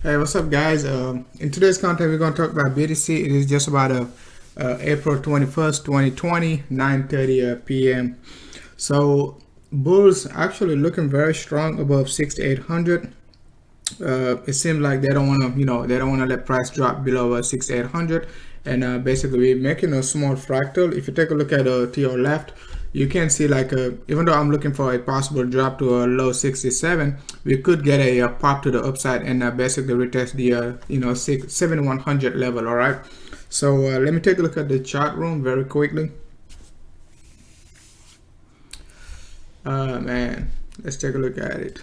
Hey, what's up, guys? In today's content, we're going to talk about BTC. It is just about April 21st, 2020, 9:30 p.m. So, bulls actually looking very strong above 6,800. It seems like they don't want to, they don't want to let price drop below 6,800. And basically, we're making a small fractal. If you take a look at to your left, you can see like even though I'm looking for a possible drop to a low 67, we could get a pop to the upside and basically retest the 7100 level. All right, so let me take a look at the chart room very quickly. Man, let's take a look at it.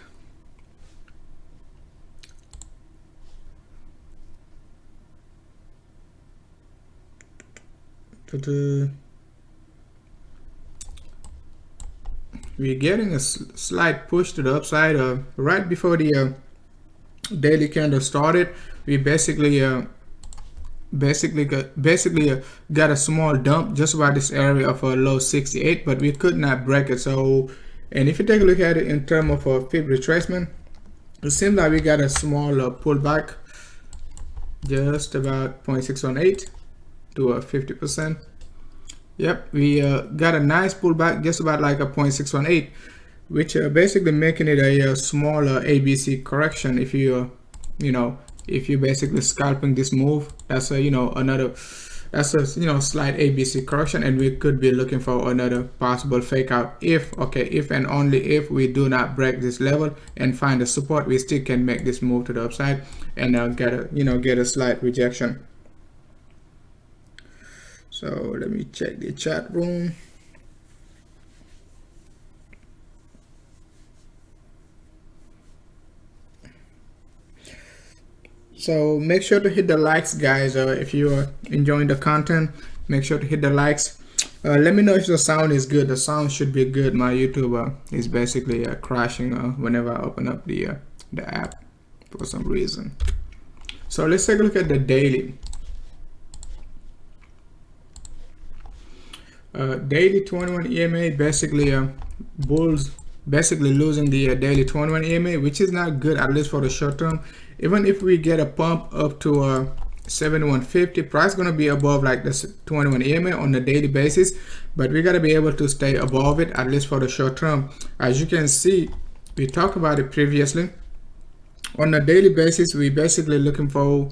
We're getting a slight push to the upside right before the daily candle started. We basically got a small dump just about this area of a low 68, but we could not break it. So, and if you take a look at it in terms of a fib retracement, it seems like we got a small pullback, just about 0.618 to 50%. Yep, we got a nice pullback, just about like a 0.618, which basically making it a small ABC correction. If you if you basically scalping this move, that's a that's a slight ABC correction, and we could be looking for another possible fake out if and only if we do not break this level and find a support. We still can make this move to the upside and get a slight rejection. So let me check the chat room. So make sure to hit the likes, guys. If you are enjoying the content, make sure to hit the likes. Let me know if the sound is good. The sound should be good. My YouTube is basically crashing whenever I open up the app for some reason. So let's take a look at the daily. Daily 21 EMA, basically bulls basically losing the daily 21 EMA, which is not good, at least for the short term. Even if we get a pump up to 7150, price gonna be above like this 21 EMA on the daily basis, but we gotta be able to stay above it, at least for the short term. As you can see, we talked about it previously. On a daily basis, we basically looking for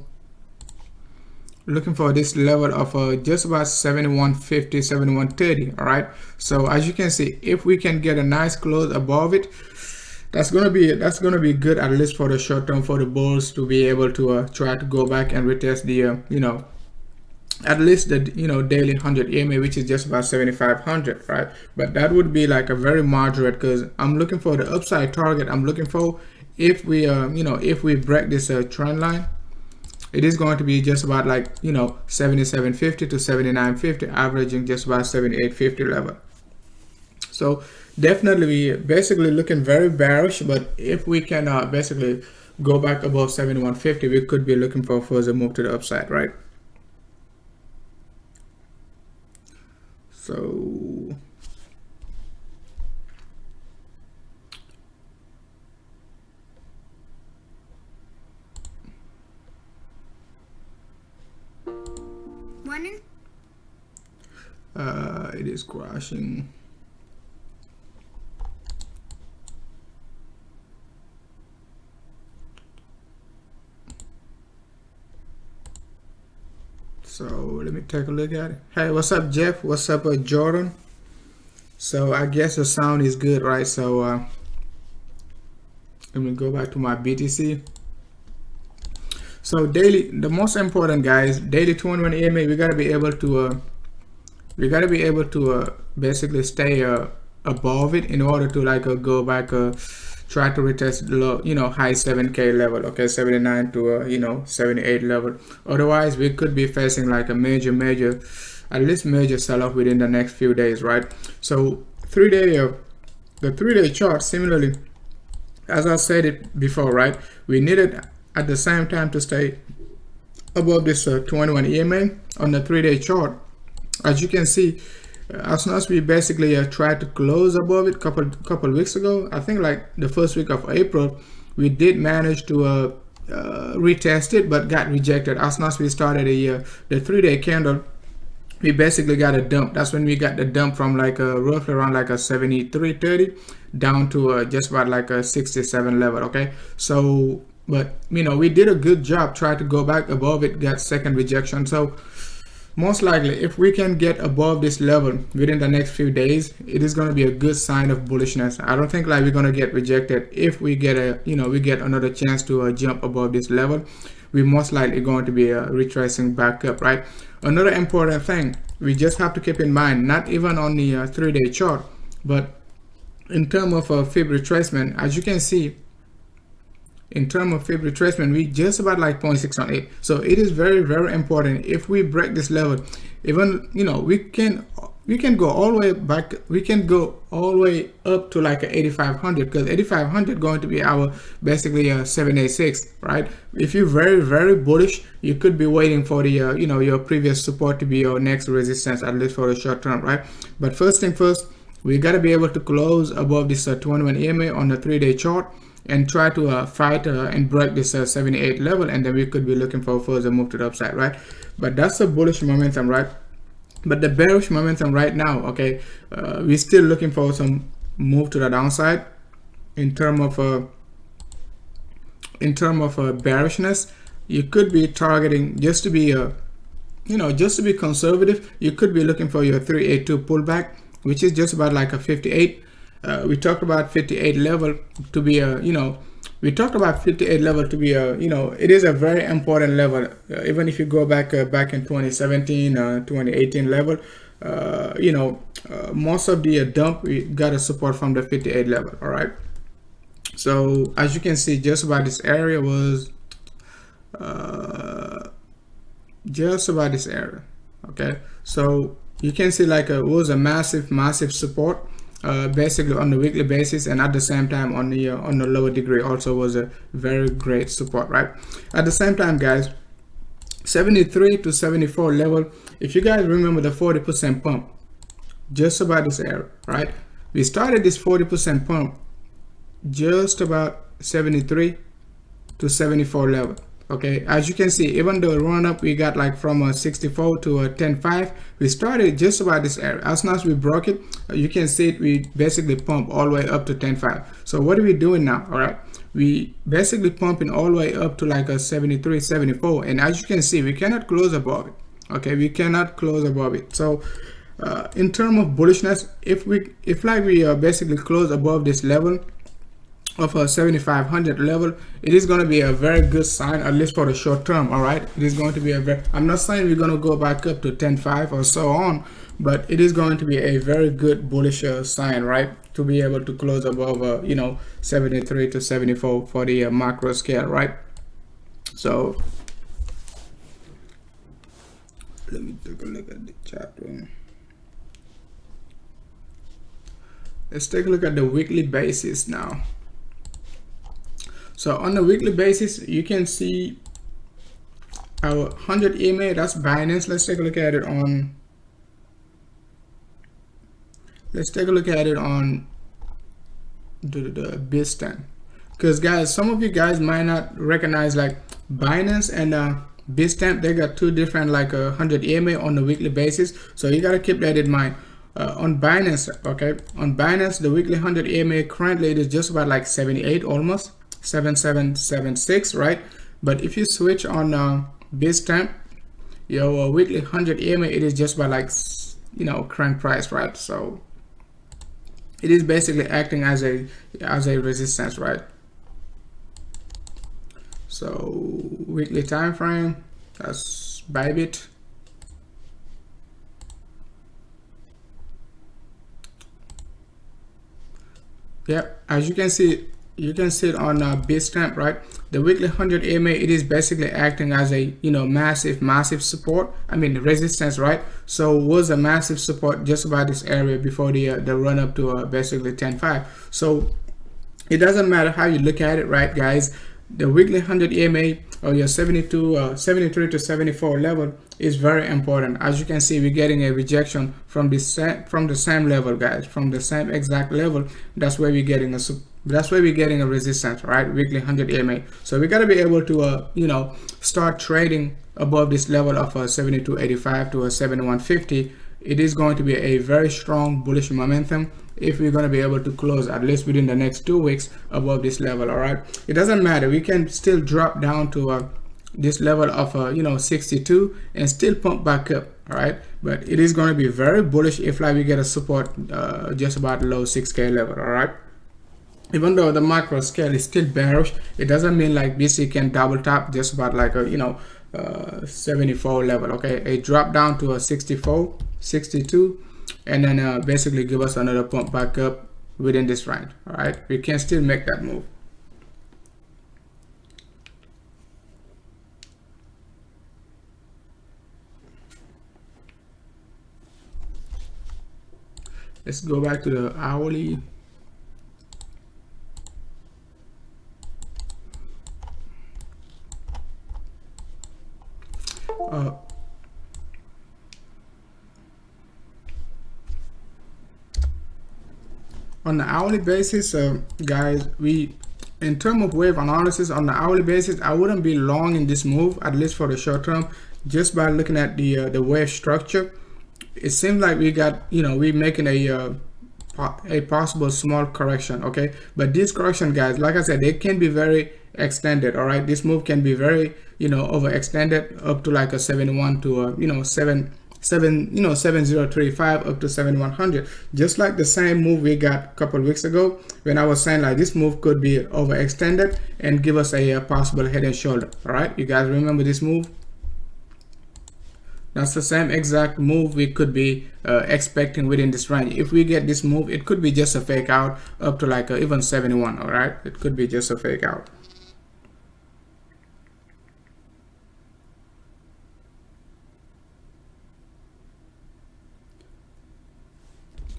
this level of just about 7150, 7130. All right, so as you can see, if we can get a nice close above it, that's gonna be good, at least for the short term, for the bulls to be able to try to go back and retest the at least the daily 100 EMA, which is just about 7500, right? But that would be like a very moderate, because I'm looking for the upside target. I'm looking for, if we if we break this trend line, it is going to be just about like 7750 to 7950, averaging just about 7850 level. So definitely we basically looking very bearish, but if we can basically go back above 7150, we could be looking for further move to the upside, right? So it is crashing. So let me take a look at it. Hey, what's up, Jeff? What's up, Jordan? So I guess the sound is good, right? So let me go back to my BTC. So daily, the most important, guys, daily 21 EMA, we gotta be able to basically stay above it in order to like go back, try to retest low, high 7k level, okay, 79 to 78 level. Otherwise we could be facing like a major at least major sell-off within the next few days, right? So the 3-day chart, similarly, as I said it before, right, we needed at the same time to stay above this 21 EMA on the 3-day chart. As you can see, as soon as we basically tried to close above it couple weeks ago, I think like the first week of April, we did manage to retested but got rejected. As soon as we started the 3-day candle, we basically got a dump. That's when we got the dump from like roughly around like a 73.30 down to just about like a 67 level. Okay, so but you know, we did a good job, tried to go back above it, got second rejection. So most likely if we can get above this level within the next few days, it is going to be a good sign of bullishness. I don't think like we're going to get rejected. If we get a, you know, we get another chance to jump above this level, we most likely going to be retracing back up, right? Another important thing we just have to keep in mind, not even on the 3-day chart, but in terms of fib retracement, as you can see, in terms of fib retracement, we just about like 0.618. So it is very, very important. If we break this level, even, you know, we can go all the way back, we can go all the way up to like a 8500, because 8500 going to be our basically 786, right? If you're very, very bullish, you could be waiting for the you know, your previous support to be your next resistance, at least for the short term, right? But first thing first, we got to be able to close above this 21 EMA on the 3-day chart and try to fight and break this 78 level, and then we could be looking for a further move to the upside, right? But that's a bullish momentum, right? But the bearish momentum right now, okay, we're still looking for some move to the downside in term of bearishness. You could be targeting, just to be you know, just to be conservative, you could be looking for your 382 pullback, which is just about like a 58. We talked about 58 level to be a, you know, we talked about 58 level to be a, you know, it is a very important level. Even if you go back back in 2017, 2018 level, you know, most of the dump, we got a support from the 58 level. All right. So as you can see, just about this area was just about this area. Okay. So you can see like it was a massive support. Basically on the weekly basis, and at the same time on the lower degree also was a very great support, right? At the same time, guys, 73 to 74 level, if you guys remember the 40% pump, just about this area, right? We started this 40% pump just about 73 to 74 level. Okay, as you can see, even the run up we got like from 64 to 10.5, we started just about this area. As soon as we broke it, you can see it, we basically pump all the way up to 10.5. So what are we doing now? All right, we basically pumping all the way up to like a 73, 74, and as you can see, we cannot close above it. Okay, we cannot close above it. So in terms of bullishness, if we basically close above this level of a 7500 level, it is going to be a very good sign, at least for the short term. All right, it is going to be a very, I'm not saying we're going to go back up to 10.5 or so on, but it is going to be a very good bullish sign, right, to be able to close above you know, 73 to 74 for the macro scale, right? So let me take a look at the chart. Let's take a look at the weekly basis now. So on the weekly basis, you can see our 100 EMA, that's Binance. Let's take a look at it on, the Bitstamp, because guys, some of you guys might not recognize like Binance and Bitstamp. They got two different like 100 EMA on the weekly basis, so you got to keep that in mind. On Binance, okay, on Binance, the weekly 100 EMA currently it is just about like 78, almost 7776, right? But if you switch on Bitstamp, your weekly 100 EMA, it is just about like, you know, current price, right? So it is basically acting as a resistance, right? So weekly time frame, that's Bybit. Yep, as you can see, it on Bitstamp, right? The weekly 100 EMA, it is basically acting as a, you know, massive support. I mean resistance, right? So was a massive support just about this area before the run up to basically 10.5. So it doesn't matter how you look at it, right, guys? The weekly 100 EMA or your 73 to 74 level is very important. As you can see, we're getting a rejection from the same level, guys, from the same exact level. That's where we're getting a That's why we're getting a resistance, right? Weekly 100 EMA. So we got to be able to, you know, start trading above this level of 72.85 to a 71.50. It is going to be a very strong bullish momentum if we're going to be able to close at least within the next 2 weeks above this level. All right, it doesn't matter, we can still drop down to this level of you know, 62 and still pump back up. All right, but it is going to be very bullish if like we get a support just about low 6K level. All right, even though the macro scale is still bearish, it doesn't mean like BC can double tap just about like a, you know, 74 level. Okay, a drop down to a 64, 62, and then basically give us another pump back up within this range. All right, we can still make that move. Let's go back to the hourly. On the hourly basis, guys, in terms of wave analysis on the hourly basis, I wouldn't be long in this move, at least for the short term, just by looking at the wave structure. It seems like we got, you know, we're making a possible small correction. Okay, but this correction, guys, like I said, they can be very extended. All right, this move can be very, you know, overextended up to like a 71 to you know, 7035 up to 7100, just like the same move we got a couple weeks ago when I was saying like this move could be overextended and give us a possible head and shoulder. All right, you guys remember this move? That's the same exact move we could be expecting within this range. If we get this move, it could be just a fake out up to like even 71. All right, it could be just a fake out.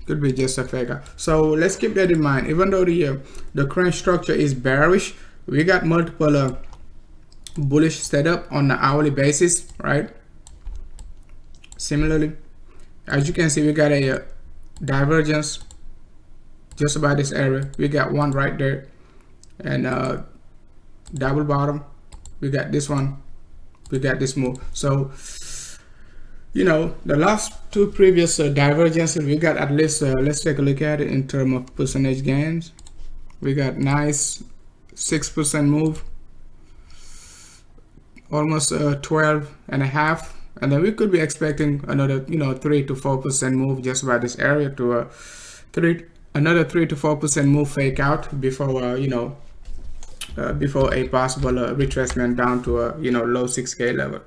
Could be just a fake out. So let's keep that in mind. Even though the current structure is bearish, we got multiple bullish setup on the hourly basis, right? Similarly, as you can see, we got a divergence just about this area. We got one right there, and double bottom. We got this one. We got this move. So, you know, the last two previous divergences, we got at least, let's take a look at it in terms of percentage gains. We got nice 6% move, almost 12.5. And then we could be expecting another, you know, 3 to 4% move just about this area to another 3 to 4% move fake out before, you know, before a possible retracement down to a, you know, low 6K level.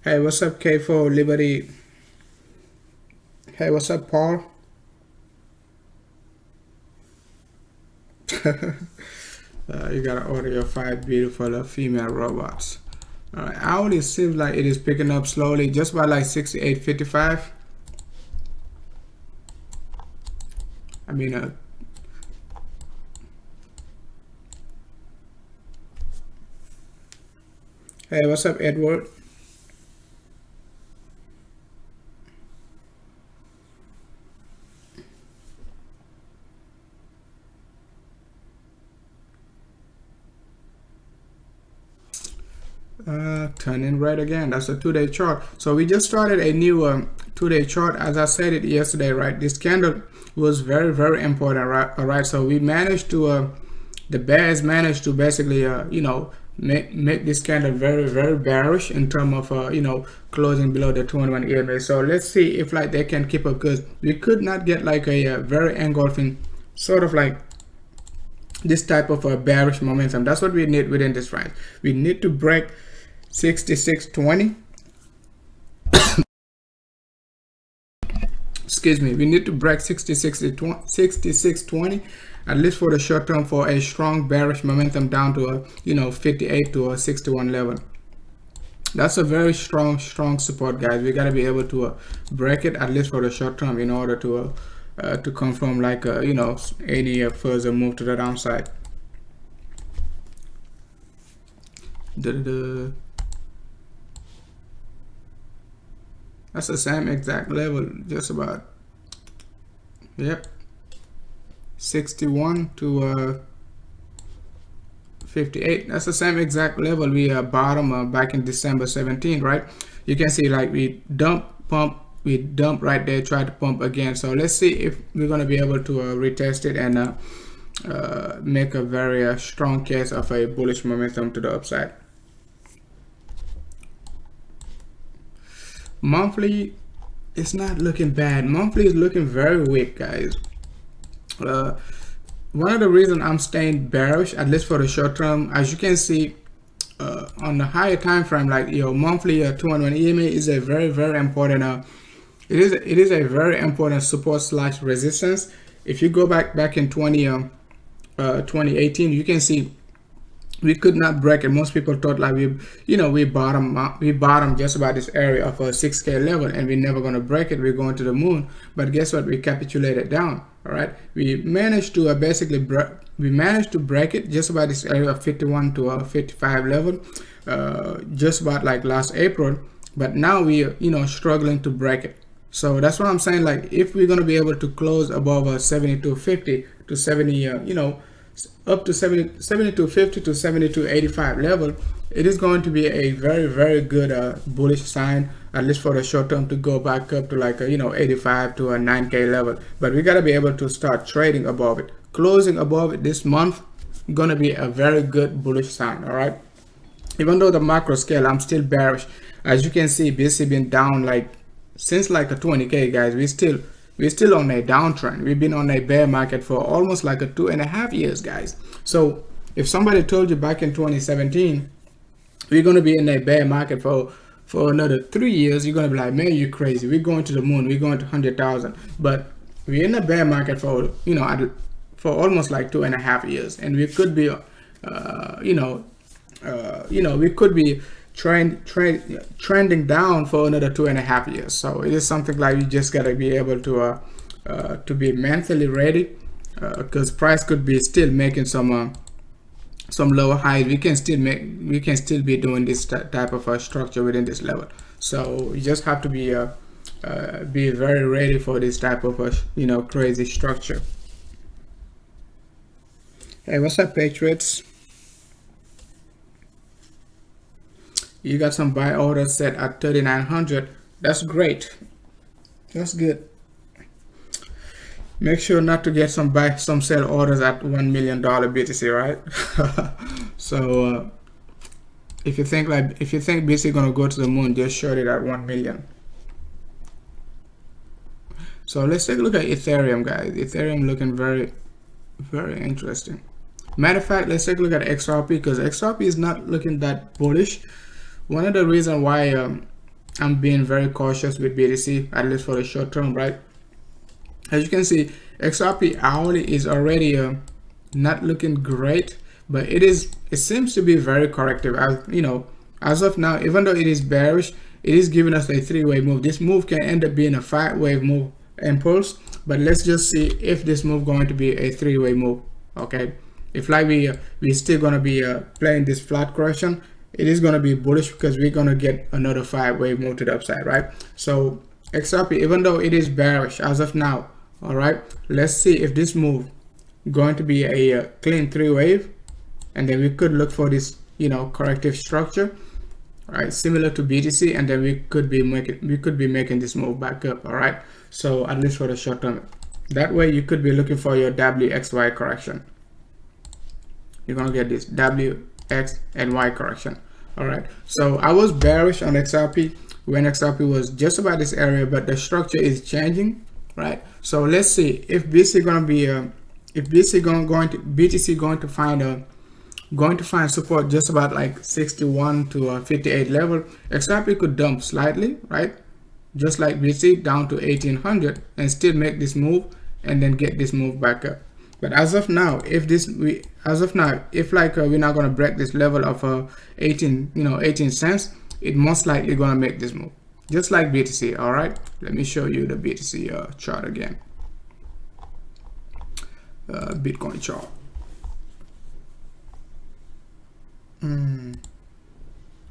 Hey, what's up, K4 Liberty? Hey, what's up, Paul? You gotta order your 5 beautiful female robots. Alright, hourly seems like it is picking up slowly, just by like 68.55. I mean, hey, what's up, Edward? Turning red again. That's a 2-day chart. So we just started a new 2-day chart. As I said it yesterday, right? This candle was very, very important, right? All right. So we managed to, the bears managed to basically, you know, make this candle very, very bearish in terms of, you know, closing below the 21 EMA. So let's see if like they can keep up, because we could not get like a very engulfing sort of like this type of a bearish momentum. That's what we need within this range. We need to break 66.20. excuse me, we need to break 6620 at least for the short term for a strong bearish momentum down to a 58 to a 61 level. That's a very strong support, guys. We got to be able to break it at least for the short term in order to confirm like any further move to the downside. That's the same exact level, just about. Yep, 61 to 58. That's the same exact level we bottom back in December 17, right? You can see like we dump, pump, we dump right there, try to pump again. So let's see if we're going to be able to retest it and make a very strong case of a bullish momentum to the upside. Monthly, it's not looking bad. Monthly is looking very weak, guys. One of the reasons I'm staying bearish, at least for the short term, as you can see on the higher time frame, like your monthly 2-on-1 EMA is a very important. It is a very important support / resistance. If you go back in 2018, you can see we could not break it. Most people thought like we bottom just about this area of a 6K level, and we're never going to break it. We're going to the moon. But guess what? We capitulated down. All right, we managed to basically break it just about this area of 51 to 55 level, just about like last April. But now we are struggling to break it. So that's what I'm saying. Like if we're going to be able to close above 72.50 to 70, up to 72.50 to 72.85 level, it is going to be a very good bullish sign, at least for the short term, to go back up to like 85 to a 9K level. But we got to be able to start trading above it. Closing above it this month gonna be a very good bullish sign. All right, even though the macro scale I'm still bearish. As you can see, BTC been down like since like a 20K, guys. We're still on a downtrend. We've been on a bear market for almost like a 2.5 years, guys. So if somebody told you back in 2017 we're going to be in a bear market for another 3 years, you're going to be like, man, you're crazy. We're going to the moon. We're going to 100,000. But we're in a bear market for for almost like 2.5 years, and we could be we could be trending down for another 2.5 years. So it is something like you just got to be able to be mentally ready, because price could be still making some lower highs. We can still be doing this type of structure within this level. So you just have to be very ready for this type of crazy structure. Hey, what's up, Patriots? You got some buy orders set at 3,900. That's great. That's good. Make sure not to get some sell orders at $1 million BTC, right? So if you think BTC gonna go to the moon, just short it at 1 million. So let's take a look at Ethereum, guys. Ethereum looking very interesting. Matter of fact, let's take a look at XRP, because XRP is not looking that bullish. One of the reasons why I'm being very cautious with BTC, at least for the short term, right? As you can see, XRP hourly is already not looking great, but it seems to be very corrective. As of now, even though it is bearish, it is giving us a three-way move. This move can end up being a five-wave move impulse, but let's just see if this move going to be a three-way move. Okay, if like we still gonna be playing this flat correction, it is gonna be bullish because we're gonna get another five-wave move to the upside, right? So XRP, even though it is bearish as of now, all right, let's see if this move going to be a clean three-wave, and then we could look for this corrective structure, right, similar to BTC, and then we could be making this move back up. All right, so at least for the short term, that way you could be looking for your WXY correction. You're gonna get this WX and Y correction. All right, so I was bearish on XRP when XRP was just about this area, but the structure is changing, right? So let's see if BTC gonna be BTC going to find support just about like 61 to 58 level. XRP could dump slightly, right? just like BTC, down to 1800 and still make this move and then get this move back up. But as of now, if like we're not going to break this level of 18 cents, it most likely going to make this move, just like BTC. All right, let me show you the BTC chart again. Bitcoin chart.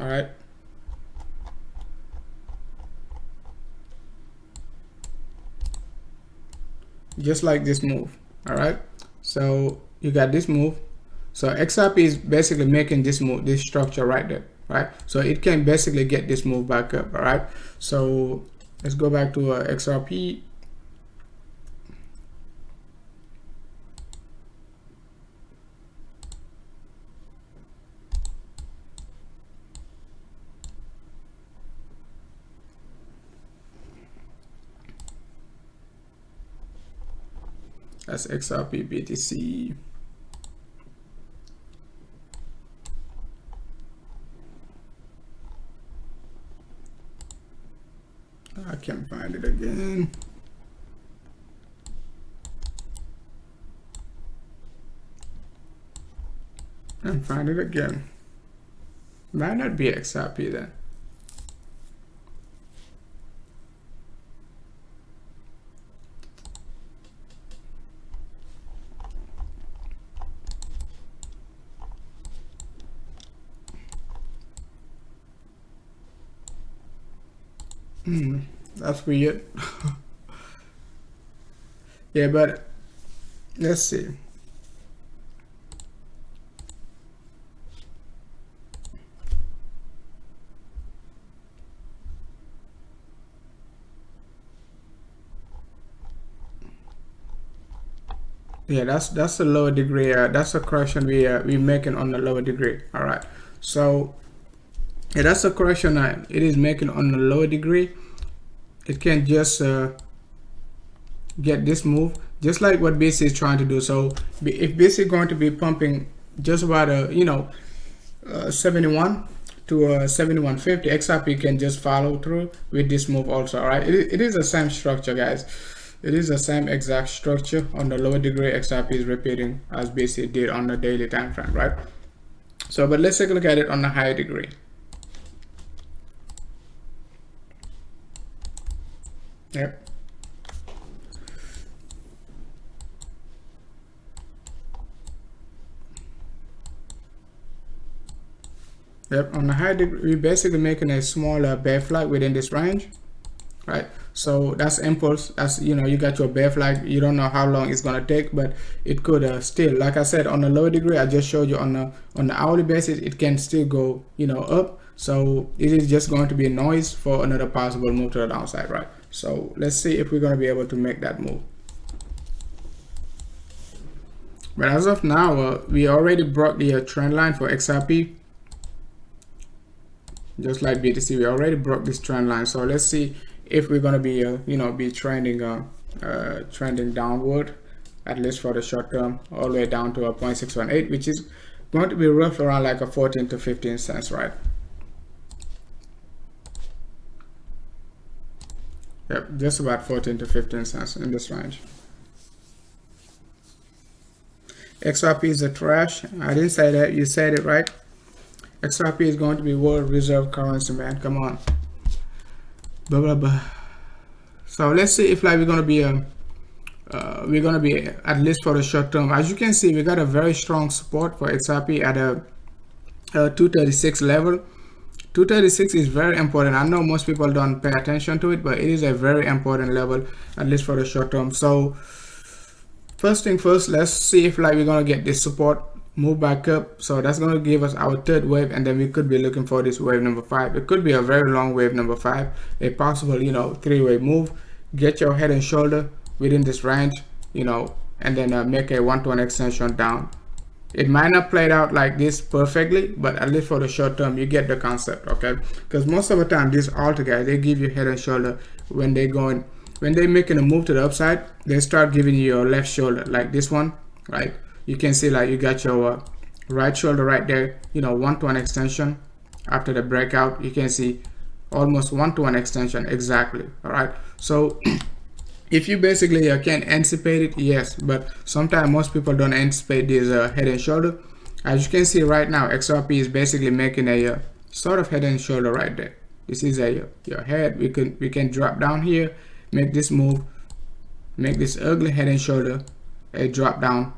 All right, just like this move. All right, so you got this move. So XRP is basically making this move, this structure right there, right? So it can basically get this move back up. All right, so let's go back to XRP. That's XRP BTC. I can't find it again. And find it again. Might not be XRP then. That's weird. Yeah, but let's see. Yeah, that's a lower degree. That's a correction we making on the lower degree. All right, so yeah, that's a correction it is making on the lower degree. It can just get this move, just like what BC is trying to do. So if BC is going to be pumping just about 71 to 7150, XRP can just follow through with this move also. All right, it is the same structure, guys. It is the same exact structure on the lower degree. XRP is repeating as BC did on the daily time frame, right? So, but let's take a look at it on the higher degree. Yep. Yep, on the high degree, we're basically making a smaller bear flag within this range, right? So that's impulse. That's, you got your bear flag. You don't know how long it's gonna take, but it could still, like I said, on the lower degree, I just showed you on the hourly basis, it can still go, up. So it is just going to be a noise for another possible move to the downside, right? So let's see if we're going to be able to make that move. But as of now, we already broke the trend line for XRP. Just like BTC, we already broke this trend line. So let's see if we're going to be, be trending downward, at least for the short term, all the way down to a 0.618, which is going to be rough around like a 14 to 15 cents, right? Yep, just about 14 to 15 cents in this range. XRP is a trash. I didn't say that. You said it right. XRP is going to be world reserve currency, man. Come on. Blah blah blah. So let's see if like we're gonna be at least for the short term. As you can see, we got a very strong support for XRP at a 236 level. 236 is very important. I know most people don't pay attention to it, but it is a very important level, at least for the short term. So first thing first, let's see if like we're gonna get this support move back up. So that's going to give us our third wave, and then we could be looking for this wave number 5. It could be a very long wave number 5, a possible 3-way move. Get your head and shoulder within this range, and then make a 1-to-1 extension down. It might not play it out like this perfectly, but at least for the short term, you get the concept, okay? Because most of the time, these alto guys, they give you head and shoulder when they're making a move to the upside. They start giving you your left shoulder, like this one, right? You can see like you got your right shoulder right there, 1-to-1 extension. After the breakout, you can see almost one-to-one extension exactly. All right, so if you basically can anticipate it, yes, but sometimes most people don't anticipate this head and shoulder. As you can see right now, XRP is basically making a sort of head and shoulder right there. This is your head. We can drop down here, make this move, make this ugly head and shoulder, a drop down,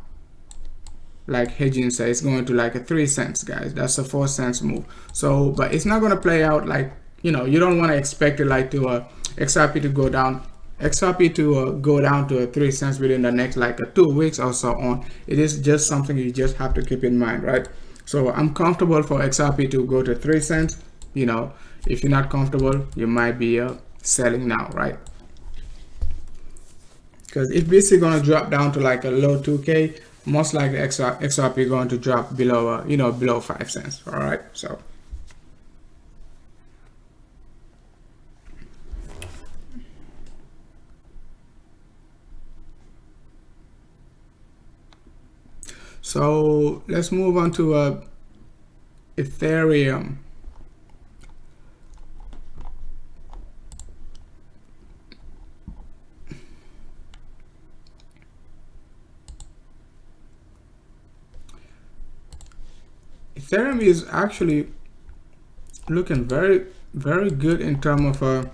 like hedging says, it's going to like a 3 cents, guys. That's a 4 cents move. So, but it's not going to play out like, you know, you don't want to expect it like to XRP to go down. XRP to go down to 3 cents within the next like 2 weeks or so on. It is just something you just have to keep in mind, right? So I'm comfortable for XRP to go to 3 cents. You know, if you're not comfortable, you might be selling now, right? Because if BTC gonna drop down to like a low 2K, most likely XRP going to drop below, you know, below 5 cents. All right, so let's move on to Ethereum. Ethereum is actually looking very, very good in terms of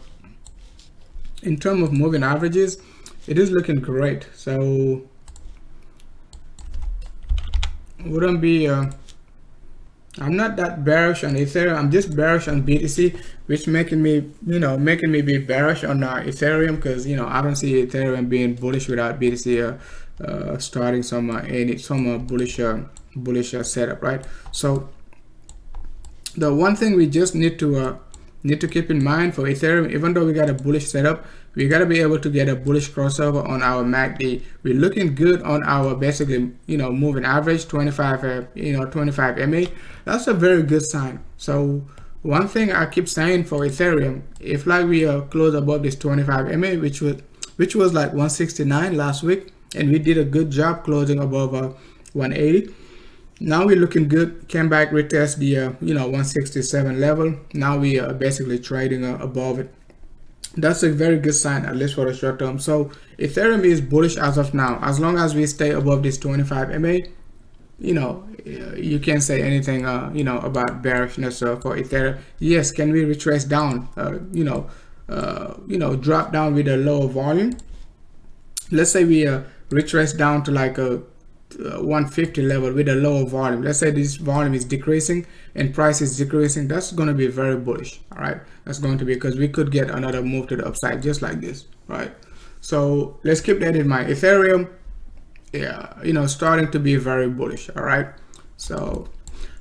moving averages. It is looking great. So wouldn't be I'm not that bearish on Ethereum. I'm just bearish on BTC, which making me be bearish on Ethereum, because you know I don't see Ethereum being bullish without BTC starting some bullish setup, right? So the one thing we just need to keep in mind for Ethereum, even though we got a bullish setup, we got to be able to get a bullish crossover on our MACD. We're looking good on our basically, you know, moving average 25 25 MA. That's a very good sign. So one thing I keep saying for Ethereum, if like we close above this 25 MA, which was like 169 last week, and we did a good job closing above 180. Now we're looking good. Came back, retest the 167 level. Now we are basically trading above it. That's a very good sign, at least for the short term. So Ethereum is bullish as of now. As long as we stay above this 25 MA, you know, you can't say anything about bearishness for Ethereum. Yes, can we retrace down? Drop down with a lower volume. Let's say we retrace down to like a 150 level with a lower volume. Let's say this volume is decreasing and price is decreasing. That's going to be very bullish. All right, that's going to be, because we could get another move to the upside just like this, right? So let's keep that in mind. Ethereum, starting to be very bullish. All right, so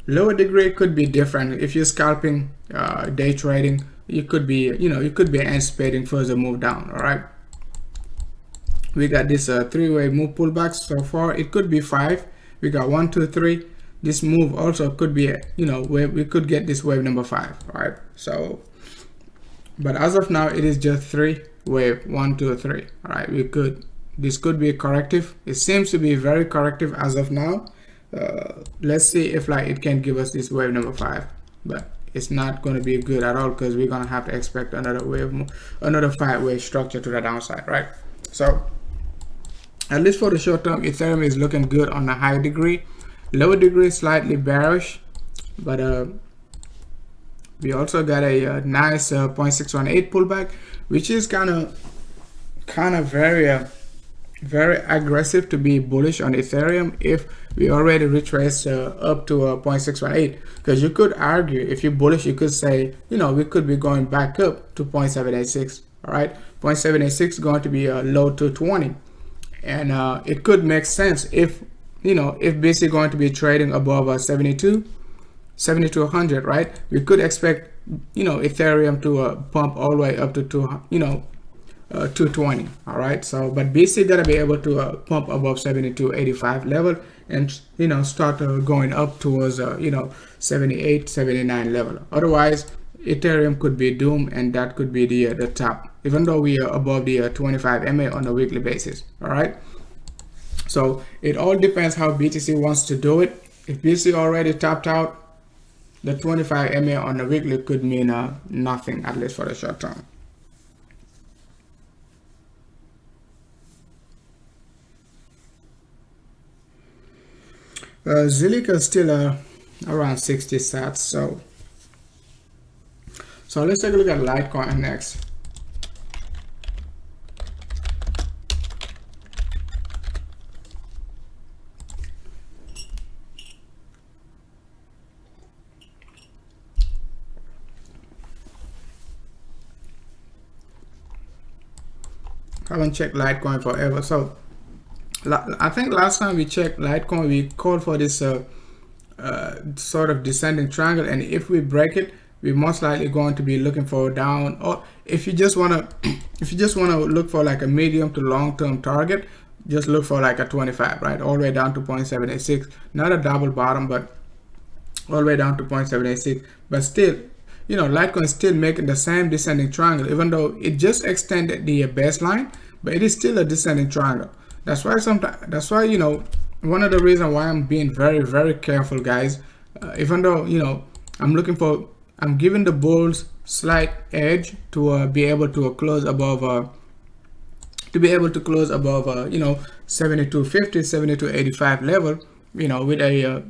lower degree could be different. If you're scalping, day trading, you could be anticipating further move down. All right, we got this three-way move pullback so far. It could be 5. We got 1, 2, 3. This move also could be where we could get this wave number 5. All right, so but as of now it is just 3 wave 1, 2, 3. All right, this could be corrective. It seems to be very corrective as of now. Let's see if like it can give us this wave number 5, but it's not going to be good at all, because we're going to have to expect another wave, another 5-wave structure to the downside, right? So at least for the short term, Ethereum is looking good on a high degree. Lower degree slightly bearish, but we also got a nice 0.618 pullback, which is kind of very aggressive to be bullish on Ethereum if we already retraced up to 0.618. Because you could argue, if you're bullish, you could say, we could be going back up to 0.786. All right, 0.786 going to be a low to 20. And it could make sense if BTC going to be trading above 7200, right? We could expect Ethereum to pump all the way up to 220. All right, so but BTC gotta be able to pump above 7285 level and start going up towards 78 79 level. Otherwise Ethereum could be doomed, and that could be the top, even though we are above the 25 MA on a weekly basis. All right, so it all depends how BTC wants to do it. If BTC already tapped out, the 25 MA on the weekly could mean nothing, at least for the short term. ZILLIQA is still around 60 sats, so let's take a look at Litecoin next. I haven't checked Litecoin forever, so I think last time we checked Litecoin, we called for this sort of descending triangle, and if we break it, we're most likely going to be looking for down. Or if you just want to look for like a medium to long-term target, just look for like a 25, right, all the way down to 0.786. Not a double bottom, but all the way down to 0.786. But still, you know, Litecoin is still making the same descending triangle, even though it just extended the baseline, but it is still a descending triangle. That's why you know, one of the reasons why I'm being very, very careful, guys. Even though, you know, I'm giving the bulls slight edge to be able to close above you know, 7250, 7285 level, you know, with a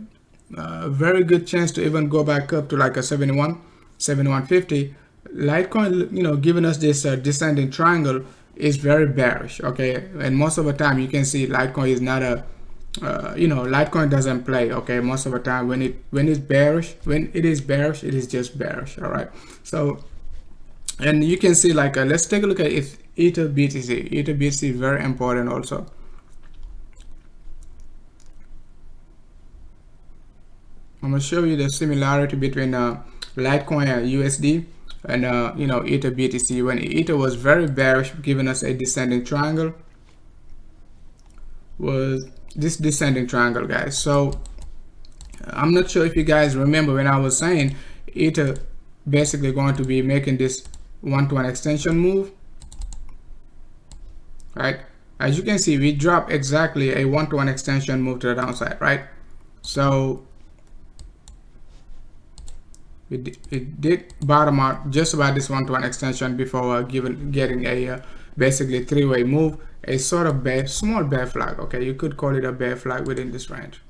very good chance to even go back up to like a 7150. Litecoin, you know, giving us this descending triangle is very bearish, okay? And most of the time you can see Litecoin is not a you know, Litecoin doesn't play, okay? Most of the time when it is bearish, it is just bearish. All right, so, and you can see like let's take a look at Ether BTC. Ether BTC is very important also. I'm gonna show you the similarity between Litecoin and USD and you know, Ether BTC. When Ether was very bearish, giving us a descending triangle, was this descending triangle, guys. So I'm not sure if you guys remember when I was saying Ether basically going to be making this 1-to-1 extension move, right? As you can see, we dropped exactly a 1-to-1 extension move to the downside, right? So it did bottom out just about this 1-to-1 extension before getting a basically three-way move, a sort of small bear flag. Okay, you could call it a bear flag within this range.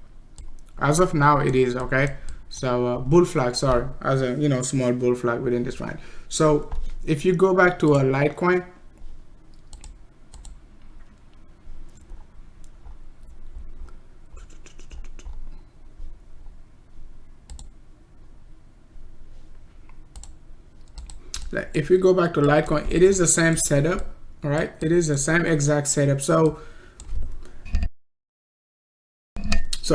As of now, it is, okay. So bull flag, sorry, as a, you know, small bull flag within this range. So if you go back to a Litecoin, if we go back to Litecoin, it is the same setup. All right, it is the same exact setup. So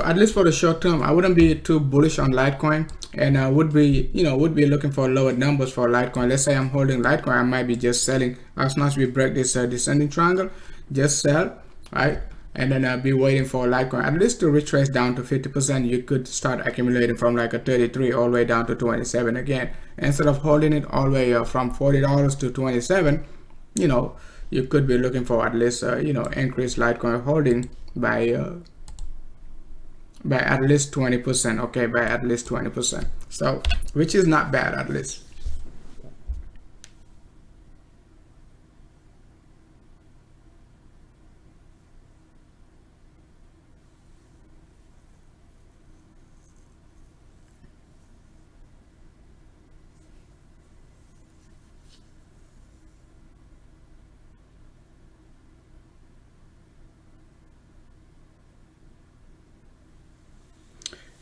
at least for the short term, I wouldn't be too bullish on Litecoin, and I would be looking for lower numbers for Litecoin. Let's say I'm holding Litecoin, I might be just selling as soon as we break this descending triangle, just sell, right? And then be waiting for Litecoin at least to retrace down to 50%. You could start accumulating from like a 33 all the way down to 27 again, instead of holding it all the way from $40 to 27. You know, you could be looking for at least you know, increased Litecoin holding by at least 20%. Okay, by at least 20%. So which is not bad, at least.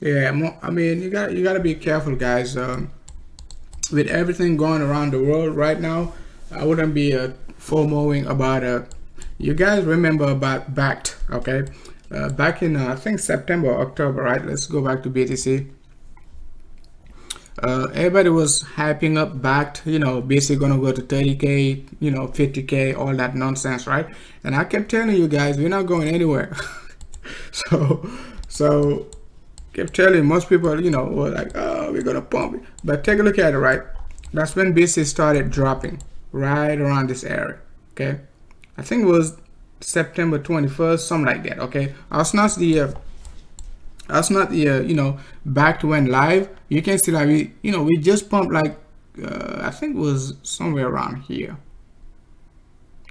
Yeah, I mean, you gotta be careful, guys. With everything going around the world right now, I wouldn't be FOMOing about you guys remember about BACT, okay? Back in I think September, October, right? Let's go back to BTC. Everybody was hyping up BACT, you know, basically gonna go to 30K, you know, 50K, all that nonsense, right? And I kept telling you guys, we're not going anywhere. so kept telling most people, you know, were like, oh, we're gonna pump it. But take a look at it, right? That's when BTC started dropping, right around this area, okay? I think it was September 21st, something like that, okay? As soon as the That's not the back to when live. You can see like we just pumped like I think it was somewhere around here,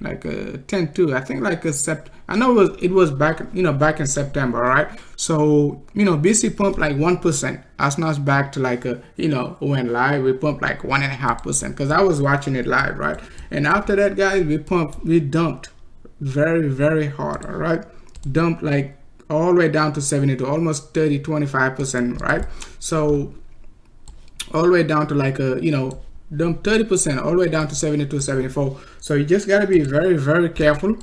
like 10-2. I think like I know it was back back in September, right? So BC pumped like 1%. That's not back to like when live we pumped like 1.5%, because I was watching it live, right? And after that, guys, we dumped very hard, all right? Dumped like all the way down to 72, almost 25%, right? So all the way down to like dump 30%, all the way down to 72, 74. So you just got to be very careful.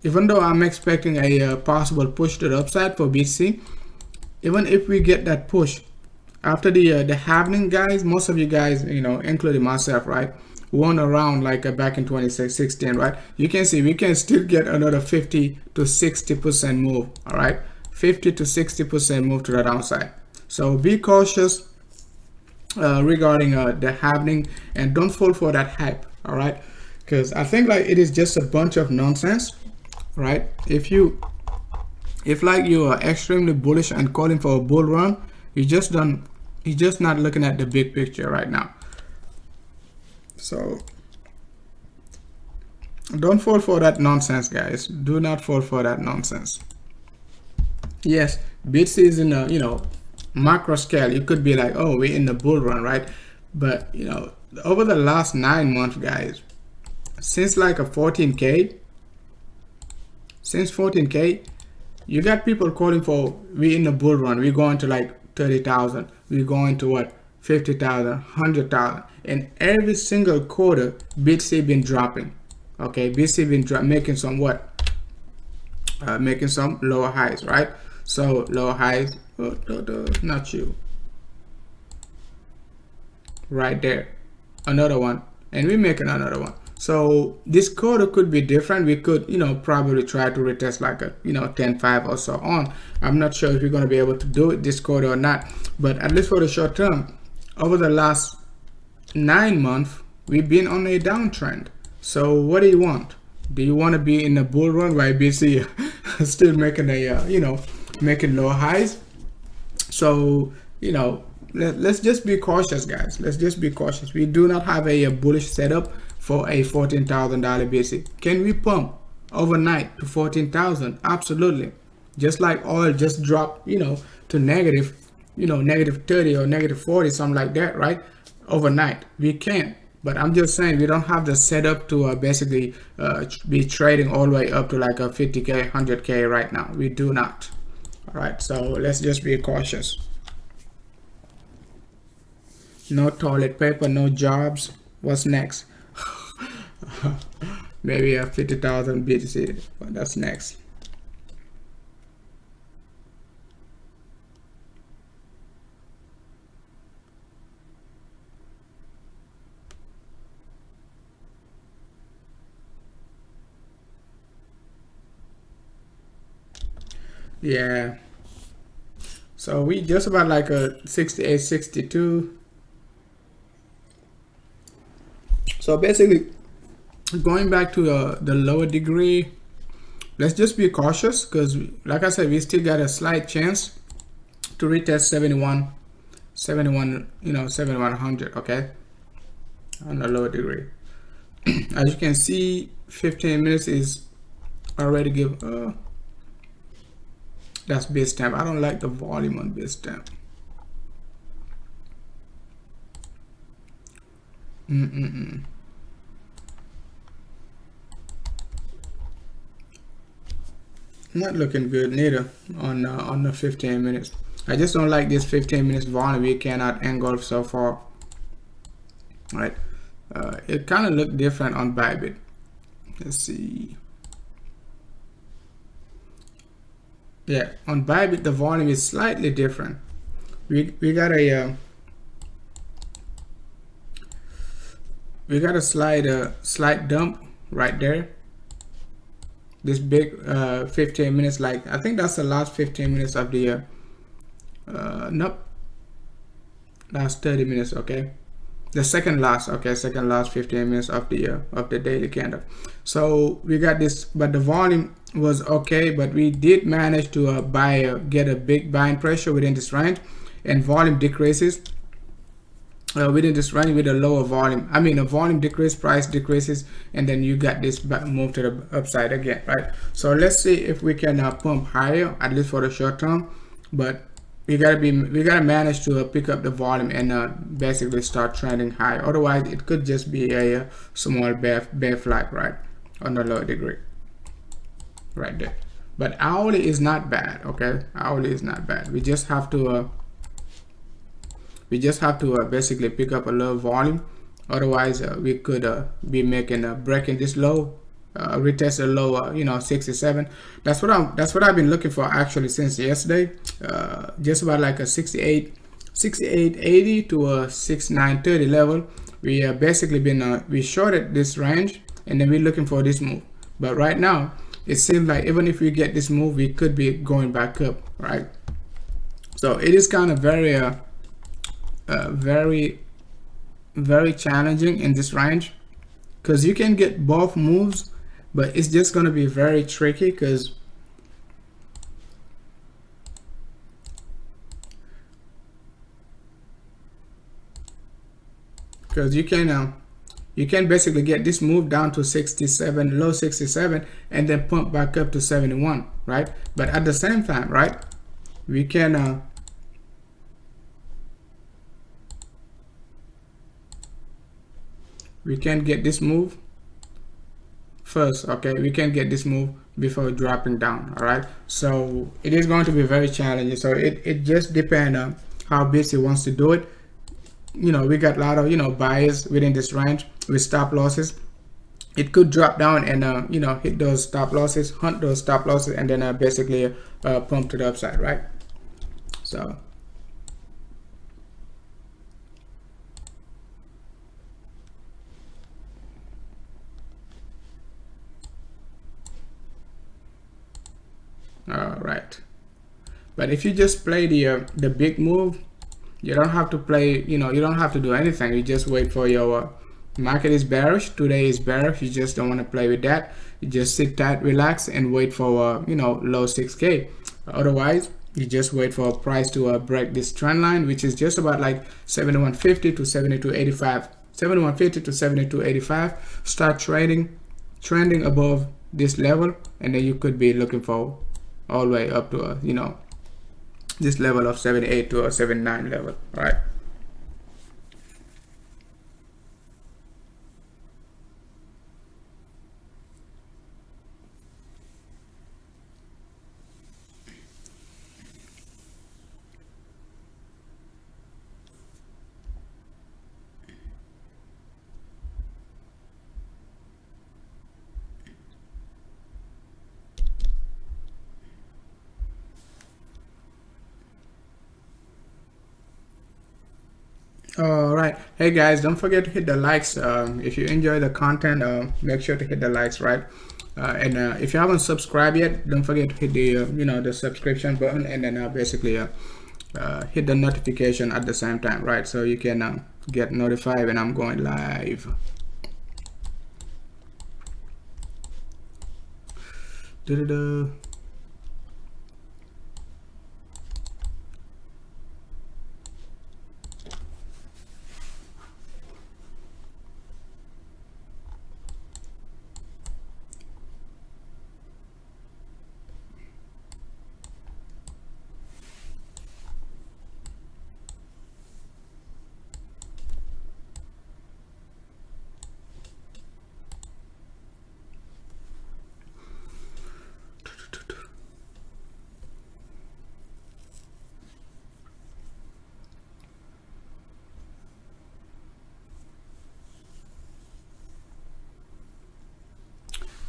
Even though I'm expecting a possible push to the upside for BTC, even if we get that push after the halving, guys, most of you guys, including myself, right, won around like back in 2016, right? You can see we can still get another 50 to 60% move, all right? 50 to 60% move to the downside. So be cautious regarding the halving, and don't fall for that hype, all right? Because I think like it is just a bunch of nonsense, right? If you are extremely bullish and calling for a bull run, you're just not looking at the big picture right now. So don't fall for that nonsense, guys. Do not fall for that nonsense. Yes, BTC is in a macro scale. You could be like, oh, we're in the bull run, right? But over the last 9 months, guys, since like a 14K, you got people calling for we in the bull run. We're going to like 30,000. We're going to what, 50,000, 100,000, and every single quarter BTC been dropping. Okay, BTC been making some what? Making some lower highs, right? So lower highs, not you, right there, another one, and we're making another one. So this quarter could be different. We could probably try to retest like a 10.5 or so on. I'm not sure if we're going to be able to do it this quarter or not, but at least for the short term, over the last 9 months we've been on a downtrend. So what do you want? Do you want to be in a bull run while BTC still making a making low highs? So let's just be cautious, guys. Let's just be cautious. We do not have a bullish setup for a $14,000 BTC. Can we pump overnight to 14,000? Absolutely. Just like oil just dropped to negative negative 30 or negative 40, something like that, right? Overnight we can. But I'm just saying we don't have the setup to basically be trading all the way up to like a 50K, 100K right now. We do not. All right, so let's just be cautious. No toilet paper, no jobs. What's next? Maybe a 50,000 BTC. But that's next. Yeah, so we just about like a 68, 62. So basically going back to the lower degree, let's just be cautious, because like I said, we still got a slight chance to retest 7100, okay, on the lower degree. As you can see, 15 minutes is already give that's Bitstamp. I don't like the volume on Bitstamp. Not looking good neither on the 15 minutes. I just don't like this 15 minutes volume. We cannot engulf so far. Right? It kind of looked different on Bybit. Let's see. Yeah, on Bybit the volume is slightly different. We got a slight dump right there. This big 15 minutes, like I think that's the last 15 minutes of the nope, last 30 minutes. Okay, the second last 15 minutes of the daily candle. So we got this, but the volume was okay, but we did manage to get a big buying pressure within this range, and volume decreases within this range with a lower volume. I mean, a volume decrease, price decreases, and then you got this move to the upside again, right? So let's see if we can pump higher, at least for the short term. But we gotta manage to pick up the volume and basically start trending high. Otherwise, it could just be a small bear flag, right, on the lower degree, right there. But hourly is not bad, okay? Hourly is not bad. We just have to basically pick up a little volume. Otherwise, we could be breaking this low, retest a low, 67. That's what I've been looking for actually since yesterday. Just about like a 6880 to a 6930 level. We basically been we shorted this range, and then we're looking for this move. But right now, it seems like even if we get this move, we could be going back up, right? So it is kind of very challenging in this range, because you can get both moves, but it's just going to be very tricky because you can basically get this move down to 67, low 67, and then pump back up to 71, right? But at the same time, right, we can get this move first, okay? We can get this move before dropping down, all right? So it is going to be very challenging. So it just depends on how busy wants to do it. We got a lot of buyers within this range with stop losses. It could drop down and hit those stop losses, hunt those stop losses, and then basically pump to the upside, right? So all right, but if you just play the big move, you don't have to play, you don't have to do anything. You just wait for your market is bearish, today is bearish, you just don't want to play with that. You just sit tight, relax, and wait for low 6k. Otherwise, you just wait for a price to break this trend line, which is just about like 7150 to 7285, 7150 to 7285. Start trending above this level, and then you could be looking for all the way up to this level of 78 to a 79 level, right? All right, hey guys, don't forget to hit the likes. If you enjoy the content, make sure to hit the likes, right? And if you haven't subscribed yet, don't forget to hit the the subscription button, and then basically hit the notification at the same time, right? So you can get notified when I'm going live.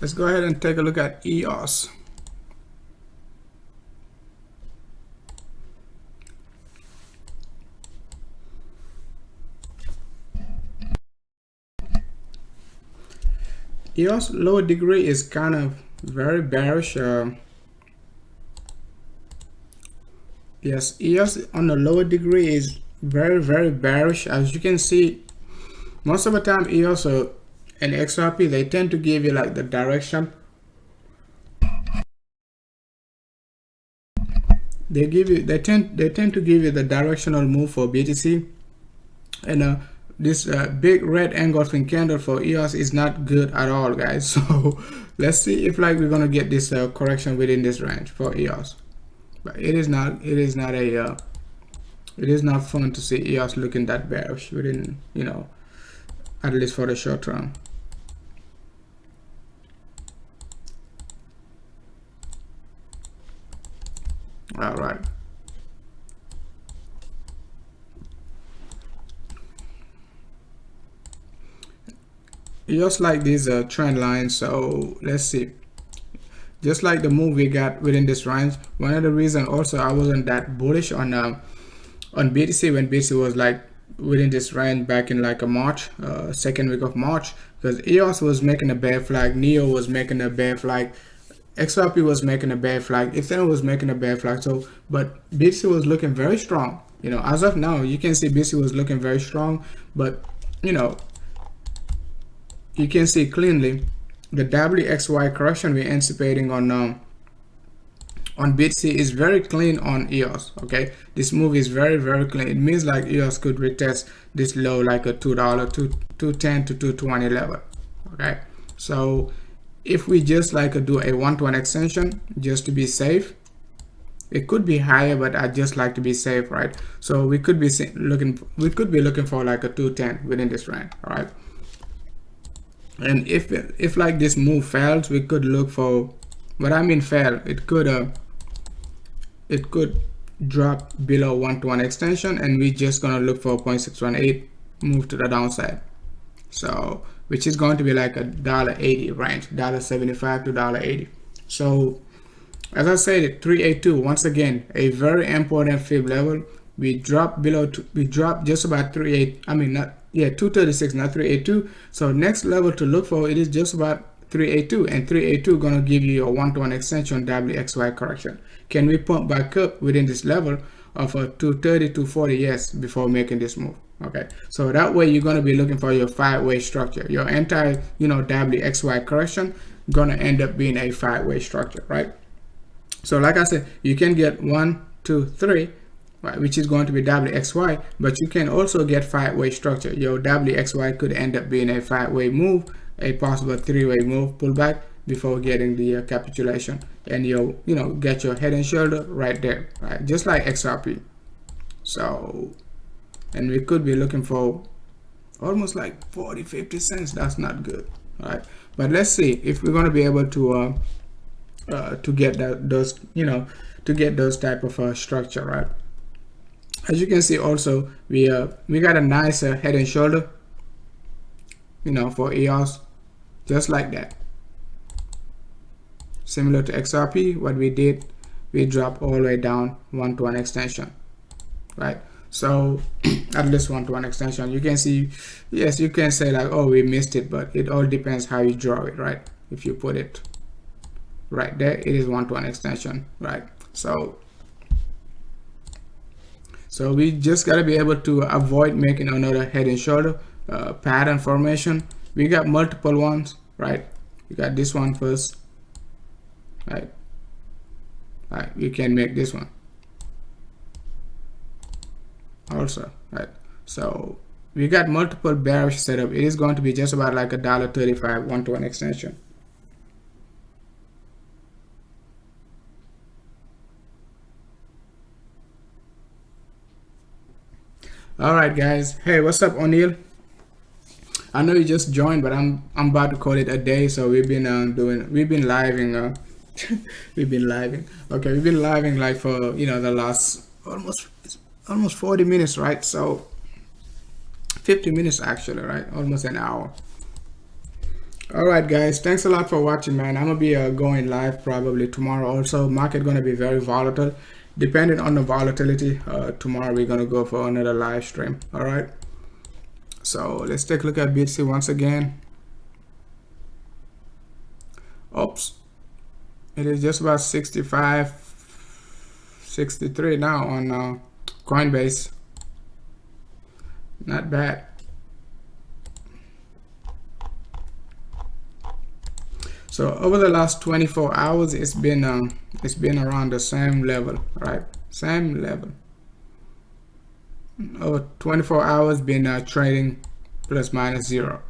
Let's go ahead and take a look at EOS. EOS lower degree is kind of very bearish. Yes, EOS on the lower degree is very bearish. As you can see, most of the time EOS and XRP, they tend to give you like the direction they tend to give you the directional move for BTC, and this big red engulfing candle for EOS is not good at all, guys. So let's see if like we're gonna get this correction within this range for EOS. But it is not fun to see EOS looking that bearish within, you know, at least for the short term. All right. Just like these trend lines, so let's see. Just like the move we got within this range, one of the reasons also I wasn't that bullish on BTC when BTC was like within this range back in like a March, second week of March, because EOS was making a bear flag, NEO was making a bear flag, XRP was making a bear flag, Ethereum was making a bear flag. So, but BTC was looking very strong. You know, as of now, you can see BTC was looking very strong, but you know, you can see cleanly the WXY correction we're anticipating on BTC is very clean on EOS. Okay, this move is very clean. It means like EOS could retest this low like a $2, 210 to 220 level. Okay, so if we just like do a 1-to-1 extension just to be safe, it could be higher, but I just like to be safe, right? So we could be looking for like a 210 within this range. All right. And if like this move fails, we could look for, what I mean fail, it could drop below 1-to-1 extension, and we just gonna look for 0.618 move to the downside. So which is going to be like a $1.80 range, $1.75 to $1.80. So as I said, 382 once again a very important fib level. We dropped below, we dropped just about 236, not 382. So next level to look for, it is just about 382, and 382 gonna give you a 1-to-1 extension WXY correction. Can we pump back up within this level of a 230 to 40? Yes, before making this move. Okay, so that way you're gonna be looking for your 5-way structure. Your entire, you know, WXY correction gonna end up being a 5-way structure, right? So like I said, you can get 1, 2, 3. Right, which is going to be WXY, but you can also get 5-way structure. Your WXY could end up being a 5-way move, a possible 3-way move pullback before getting the capitulation, and you'll, you know, get your head and shoulder right there, right, just like XRP. So, and we could be looking for almost like 40-50 cents. That's not good, right? But let's see if we're going to be able to get those, you know, to get those type of structure, right? As you can see, also we got a nice head and shoulder, you know, for EOS, just like that. Similar to XRP, what we did, we dropped all the way down 1-to-1 extension, right? So at least 1-to-1 extension, you can see, yes, you can say like, oh, we missed it, but it all depends how you draw it, right? If you put it right there, it is 1-to-1 extension, right? So we just got to be able to avoid making another head and shoulder pattern formation. We got multiple ones, right? We got this one first, right? We can make this one also, right? So we got multiple bearish setup. It is going to be just about like a $1.35 1-to-1 extension. All right, guys. Hey, what's up, O'Neil? I know you just joined, but I'm about to call it a day. So we've been living. We've been living. Okay, we've been living like for, you know, the last almost 40 minutes, right? So 50 minutes actually, right? Almost an hour. All right, guys. Thanks a lot for watching, man. I'm gonna be going live probably tomorrow. Also, market gonna be very volatile. Depending on the volatility, tomorrow we're gonna go for another live stream. All right, so let's take a look at BTC once again. Oops, it is just about 65, 63 now on Coinbase. Not bad. So over the last 24 hours, it's been around the same level, right? same level. Over 24 hours been trading plus minus zero.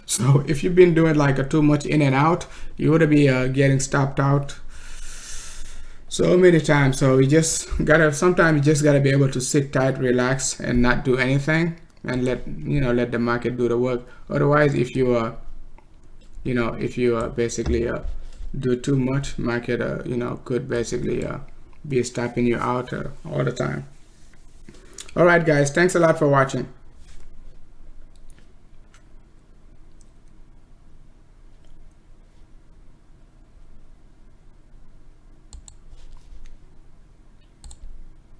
So if you've been doing like a too much in and out, you would be getting stopped out so many times. So you just gotta, sometimes you just gotta be able to sit tight, relax, and not do anything, and let the market do the work. Otherwise, if you basically do too much, market could basically be stopping you out all the time. All right, guys, thanks a lot for watching.